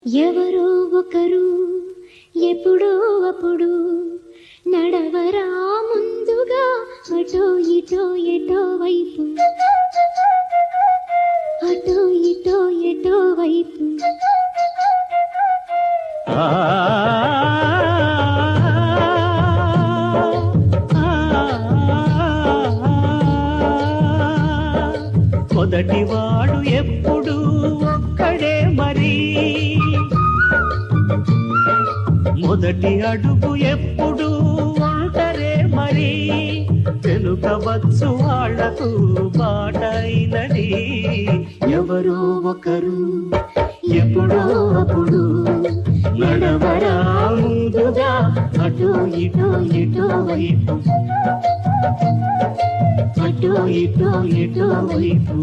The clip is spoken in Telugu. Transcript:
ఎవరో ఒకరు ఎప్పుడో అప్పుడు నడవరా ముందుగా అటో ఇటో ఎటో వైపు అటో ఇటో ఎటో వైపు మొదటివాడు ఎప్పుడు ఒక్కడే మరి మొదటి అడుగు ఎప్పుడు ఒంటరే మరి వెనుకవచ్చు వాళ్లకు బాటైనది ఎవరో ఒకరు ఎప్పుడో అప్పుడు నడవరా ముందుగా అటో ఇటో ఎటో వైపు అటో ఇటో ఎటో వైపు